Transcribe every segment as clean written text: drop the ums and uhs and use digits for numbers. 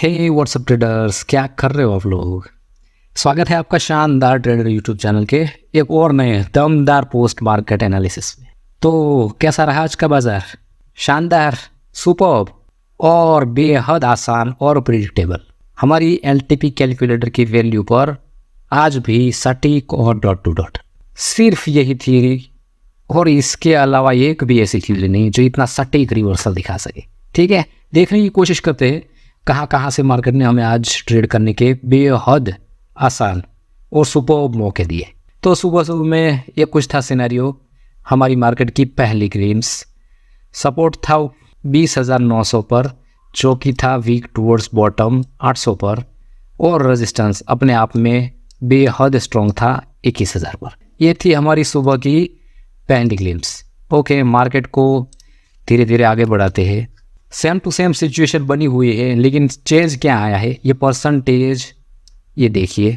हे WhatsApp traders, क्या कर रहे हो आप लोग। स्वागत है आपका शानदार ट्रेडर यूट्यूब चैनल के एक और नए दमदार पोस्ट मार्केट एनालिसिस में। तो कैसा रहा आज का बाजार? शानदार, सुपर्ब और बेहद आसान और प्रिडिक्टेबल। हमारी एलटीपी कैलकुलेटर की वैल्यू पर आज भी सटीक और डॉट टू डॉट। सिर्फ यही थ्योरी और इसके अलावा एक भी ऐसी थ्योरी नहीं जो इतना सटीक रिवर्सल दिखा सके। ठीक है, देखने की कोशिश करते हैं कहाँ से मार्केट ने हमें आज ट्रेड करने के बेहद आसान और सुपर्ब मौके दिए। तो सुबह में ये कुछ था सिनेरियो। हमारी मार्केट की पहली ग्रीम्स सपोर्ट था 20,900 पर, जो कि था वीक टूवर्ड्स बॉटम 800 पर, और रेजिस्टेंस अपने आप में बेहद स्ट्रॉन्ग था 21,000 पर। ये थी हमारी सुबह की पहली ग्लिम्स। ओके, मार्केट को धीरे धीरे आगे बढ़ाते हैं। सेम टू सेम सिचुएशन बनी हुई है, लेकिन चेंज क्या आया है? ये परसेंटेज, ये देखिए,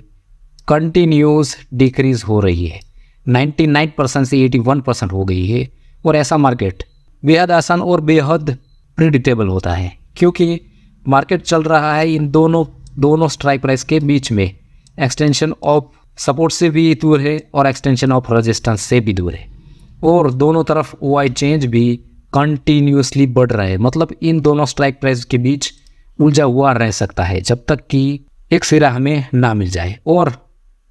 कंटिन्यूस डिक्रीज हो रही है। 99% से 81% हो गई है। और ऐसा मार्केट बेहद आसान और बेहद प्रिडिक्टेबल होता है, क्योंकि मार्केट चल रहा है इन दोनों स्ट्राइक प्राइस के बीच में। एक्सटेंशन ऑफ सपोर्ट से भी दूर है और एक्सटेंशन ऑफ रेजिस्टेंस से भी दूर है, और दोनों तरफ ओआई चेंज भी कंटिन्यूसली बढ़ रहा है। मतलब इन दोनों स्ट्राइक प्राइस के बीच उलझा हुआ रह सकता है जब तक कि एक सिरा हमें ना मिल जाए, और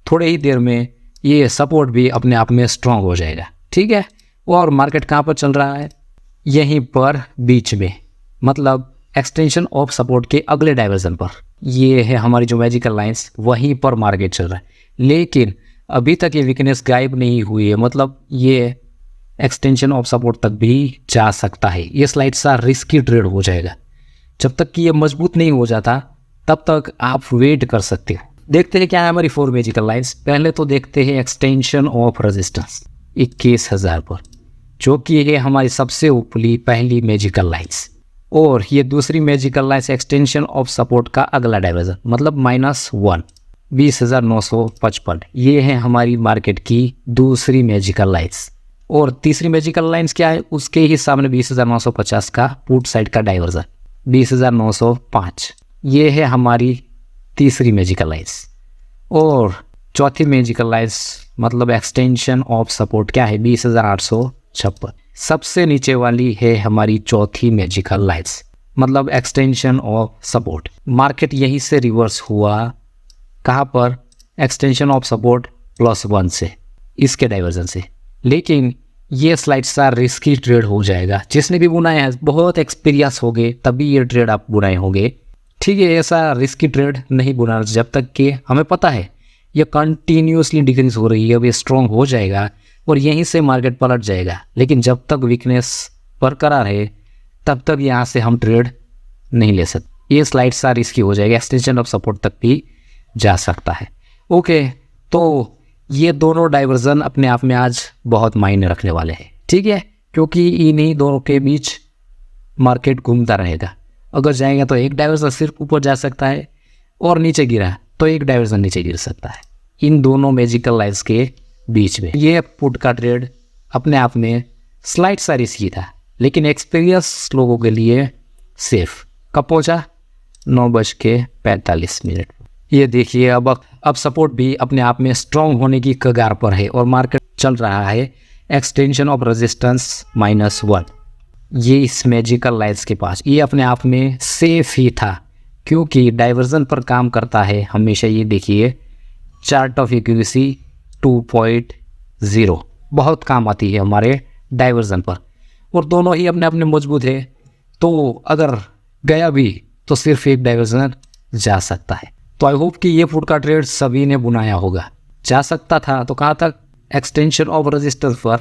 थोड़े ही देर में ये सपोर्ट भी अपने आप में स्ट्रांग हो जाएगा। ठीक है, और मार्केट कहाँ पर चल रहा है? यहीं पर बीच में, मतलब एक्सटेंशन ऑफ सपोर्ट के अगले डाइवर्जन पर। ये है हमारी जो मैजिकल लाइंस, वहीं पर मार्केट चल रहा है। लेकिन अभी तक ये वीकनेस गायब नहीं हुई है, मतलब ये एक्सटेंशन ऑफ सपोर्ट तक भी जा सकता है। ये स्लाइड सा रिस्की ट्रेड हो जाएगा। जब तक कि ये मजबूत नहीं हो जाता तब तक आप वेट कर सकते हो। देखते हैं क्या है हमारी 4 मैजिकल लाइंस। पहले तो देखते हैं एक्सटेंशन ऑफ रेजिस्टेंस 21,000 पर, जो कि है हमारी सबसे ऊपरी पहली मैजिकल लाइंस। और ये दूसरी magical lines extension of support का अगला डाइवर्जन, मतलब -1 20,955। ये है हमारी मार्केट की दूसरी मैजिकल लाइंस। और तीसरी मैजिकल लाइंस क्या है? उसके ही सामने 20,950 का पुट साइड का डाइवर्जन 20,905। ये है हमारी तीसरी मैजिकल लाइंस। और चौथी मैजिकल लाइंस मतलब एक्सटेंशन ऑफ सपोर्ट क्या है? 20,856। सबसे नीचे वाली है हमारी चौथी मैजिकल लाइंस, मतलब एक्सटेंशन ऑफ सपोर्ट। मार्केट यहीं से रिवर्स हुआ। कहाँ पर? एक्सटेंशन ऑफ सपोर्ट +1 से, इसके डाइवर्जन से। लेकिन ये स्लाइड सा रिस्की ट्रेड हो जाएगा। जिसने भी बुनाए हैं बहुत एक्सपीरियंस हो गए, तभी ये ट्रेड आप बुनाए होंगे। ठीक है, ऐसा रिस्की ट्रेड नहीं बुना जब तक कि हमें पता है ये कंटिन्यूसली डिक्रीज हो रही है। अब ये स्ट्रॉन्ग हो जाएगा और यहीं से मार्केट पलट जाएगा। लेकिन जब तक वीकनेस बरकरार है तब तक यहाँ से हम ट्रेड नहीं ले सकते। ये स्लाइड सा रिस्की हो जाएगा, एक्सटेंशन ऑफ सपोर्ट तक भी जा सकता है। ओके, तो ये दोनों डाइवर्जन अपने आप में आज बहुत मायने रखने वाले हैं। ठीक है, क्योंकि इन्हीं दोनों के बीच मार्केट घूमता रहेगा। अगर जाएगा तो एक डाइवर्जन सिर्फ ऊपर जा सकता है, और नीचे गिरा तो एक डाइवर्जन नीचे गिर सकता है, इन दोनों मैजिकल लाइंस के बीच में। ये पुट का ट्रेड अपने आप में स्लाइड सा रिस्की था, लेकिन एक्सपीरियंस लोगों के लिए सेफ। कब पहुँचा? 9:45। ये देखिए, अब सपोर्ट भी अपने आप में स्ट्रॉन्ग होने की कगार पर है और मार्केट चल रहा है एक्सटेंशन ऑफ रेजिस्टेंस -1। ये इस मैजिकल लाइंस के पास, ये अपने आप में सेफ ही था, क्योंकि डाइवर्जन पर काम करता है हमेशा। ये देखिए, चार्ट ऑफ एक्यूरेसी 2.0 बहुत काम आती है हमारे डाइवर्जन पर, और दोनों ही अपने अपने मजबूत है। तो अगर गया भी तो सिर्फ एक डाइवर्जन जा सकता है। तो आई होप कि ये पुट का ट्रेड सभी ने बुनाया होगा। जा सकता था तो कहाँ तक? एक्सटेंशन ऑफ रेजिस्टेंस पर।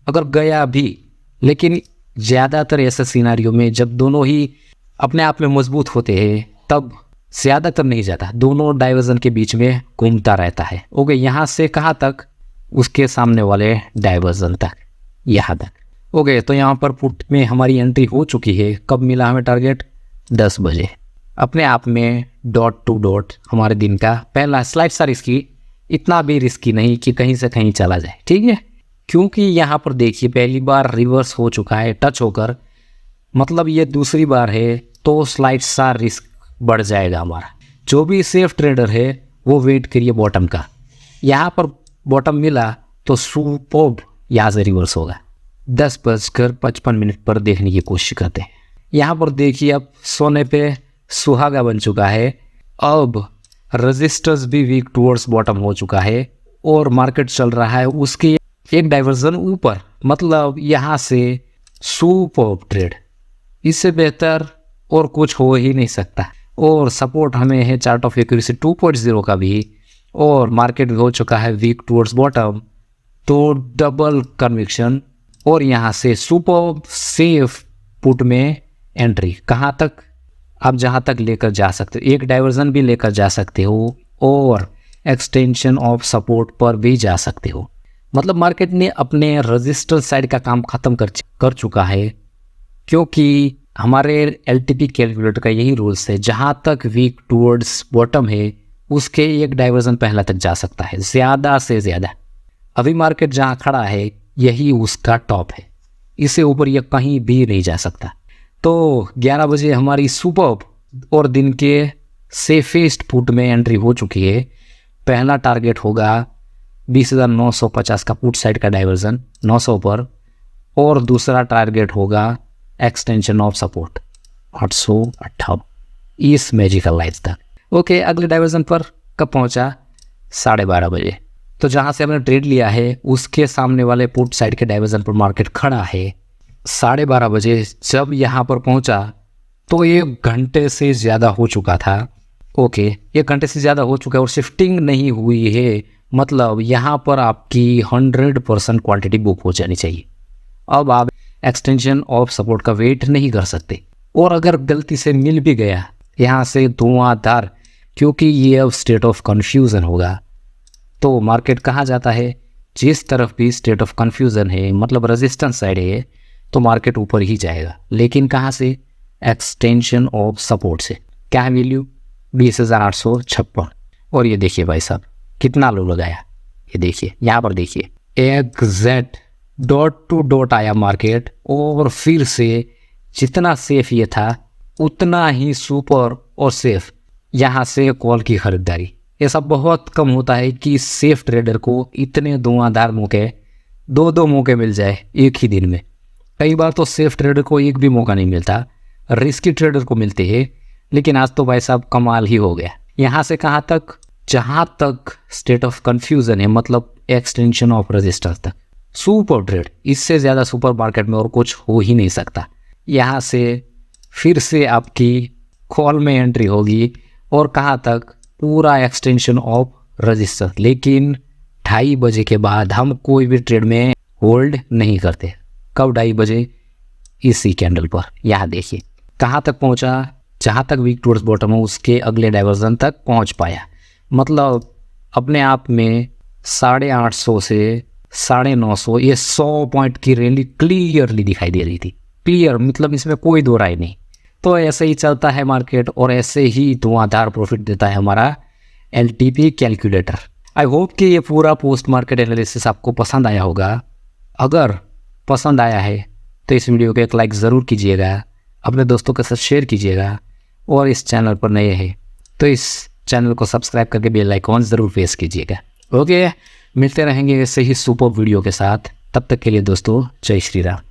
अगर गया भी, लेकिन ज़्यादातर ऐसे सिनेरियो में जब दोनों ही अपने आप में मजबूत होते हैं तब ज़्यादातर नहीं जाता, दोनों डाइवर्जन के बीच में घूमता रहता है। ओके, यहाँ से कहाँ तक? उसके सामने वाले डाइवर्जन तक, यहाँ तक। ओके, तो यहाँ पर पुट में हमारी एंट्री हो चुकी है। कब मिला हमें टारगेट? 10 बजे। अपने आप में डॉट टू डॉट हमारे दिन का पहला स्लाइड सा रिस्की, इतना भी रिस्की नहीं कि कहीं से कहीं चला जाए। ठीक है, क्योंकि यहाँ पर देखिए पहली बार रिवर्स हो चुका है टच होकर, मतलब ये दूसरी बार है, तो स्लाइड सा रिस्क बढ़ जाएगा हमारा। जो भी सेफ ट्रेडर है वो वेट करिए बॉटम का। यहाँ पर बॉटम मिला तो सुपर्ब यहाँ से रिवर्स होगा। 10:55 पर देखने की कोशिश करते हैं। यहाँ पर देखिए अब सोने पे सुहागा बन चुका है। अब रेजिस्टेंस भी वीक टुवर्ड्स बॉटम हो चुका है और मार्केट चल रहा है उसके एक डाइवर्जन ऊपर, मतलब यहाँ से सुपर्ब ट्रेड, इससे बेहतर और कुछ हो ही नहीं सकता। और सपोर्ट हमें है चार्ट ऑफ एक्यूरेसी 2.0 का भी, और मार्केट भी हो चुका है वीक टुवर्ड्स बॉटम, तो डबल कन्विक्शन और यहाँ से सुपर्ब सेफ पुट में एंट्री। कहाँ तक? आप जहाँ तक लेकर जा सकते हो, एक डाइवर्जन भी लेकर जा सकते हो और एक्सटेंशन ऑफ सपोर्ट पर भी जा सकते हो। मतलब मार्केट ने अपने रेजिस्टेंस साइड का काम खत्म कर चुका है, क्योंकि हमारे एलटीपी कैलकुलेटर का यही रूल्स है, जहाँ तक वीक टुवर्ड्स बॉटम है उसके एक डाइवर्जन पहला तक जा सकता है, ज़्यादा से ज़्यादा। अभी मार्केट जहाँ खड़ा है यही उसका टॉप है, इससे ऊपर यह कहीं भी नहीं जा सकता। तो 11 बजे हमारी सुपर्ब और दिन के सेफेस्ट पुट में एंट्री हो चुकी है। पहला टारगेट होगा 20,950 का पुट साइड का डाइवर्जन 900 पर, और दूसरा टारगेट होगा एक्सटेंशन ऑफ सपोर्ट 858 इस मैजिकल लाइन्स तक। ओके, अगले डाइवर्जन पर कब पहुंचा? 12:30 बजे। तो जहां से हमने ट्रेड लिया है उसके सामने वाले पुट साइड के डाइवर्जन पर मार्केट खड़ा है। 12:30 बजे जब यहाँ पर पहुंचा तो 1 घंटे से ज़्यादा हो चुका था। ओके, 1 घंटे से ज़्यादा हो चुका है और शिफ्टिंग नहीं हुई है, मतलब यहाँ पर आपकी 100% क्वांटिटी बुक हो जानी चाहिए। अब आप एक्सटेंशन ऑफ सपोर्ट का वेट नहीं कर सकते, और अगर गलती से मिल भी गया यहाँ से धुआंधार, क्योंकि ये अब स्टेट ऑफ कन्फ्यूज़न होगा। तो मार्केट कहाँ जाता है? जिस तरफ भी स्टेट ऑफ कन्फ्यूज़न है, मतलब रेजिस्टेंस साइड है, तो मार्केट ऊपर ही जाएगा। लेकिन कहाँ से? एक्सटेंशन ऑफ सपोर्ट से। क्या है वैल्यू? 20,856। और ये देखिए भाई साहब कितना लो लगाया, ये देखिए यहाँ पर देखिए एग्जैक्ट डॉट टू डॉट आया मार्केट, और फिर से जितना सेफ ये था उतना ही सुपर और सेफ यहाँ से कॉल की खरीदारी। ऐसा बहुत कम होता है कि सेफ ट्रेडर को इतने धुआंधार मौके, 2 मौके मिल जाए एक ही दिन में। कई बार तो सेफ ट्रेडर को एक भी मौका नहीं मिलता, रिस्की ट्रेडर को मिलते हैं। लेकिन आज तो भाई साहब कमाल ही हो गया। यहाँ से कहाँ तक? जहाँ तक स्टेट ऑफ कन्फ्यूज़न है, मतलब एक्सटेंशन ऑफ रेजिस्टेंस तक। सुपर ट्रेड, इससे ज़्यादा सुपर मार्केट में और कुछ हो ही नहीं सकता। यहाँ से फिर से आपकी कॉल में एंट्री होगी, और कहाँ तक? पूरा एक्सटेंशन ऑफ रेजिस्टेंस। लेकिन 2:30 बजे के बाद हम कोई भी ट्रेड में होल्ड नहीं करते। कब? 2:30 बजे इसी कैंडल पर। यहाँ देखिए कहाँ तक पहुँचा, जहाँ तक वीक टुवर्ड्स बॉटम हो उसके अगले डाइवर्जन तक पहुँच पाया। मतलब अपने आप में 850 से 950, ये 100 पॉइंट की रैली क्लियरली दिखाई दे रही थी। क्लियर मतलब इसमें कोई दो राय नहीं। तो ऐसे ही चलता है मार्केट, और ऐसे ही धुआंधार प्रॉफिट देता है हमारा एलटीपी कैलकुलेटर। आई होप कि ये पूरा पोस्ट मार्केट एनालिसिस आपको पसंद आया होगा। अगर पसंद आया है तो इस वीडियो को एक लाइक ज़रूर कीजिएगा, अपने दोस्तों के साथ शेयर कीजिएगा, और इस चैनल पर नए हैं तो इस चैनल को सब्सक्राइब करके बेल आइकॉन ज़रूर प्रेस कीजिएगा। ओके, मिलते रहेंगे ऐसे ही सुपर वीडियो के साथ। तब तक के लिए दोस्तों, जय श्री राम।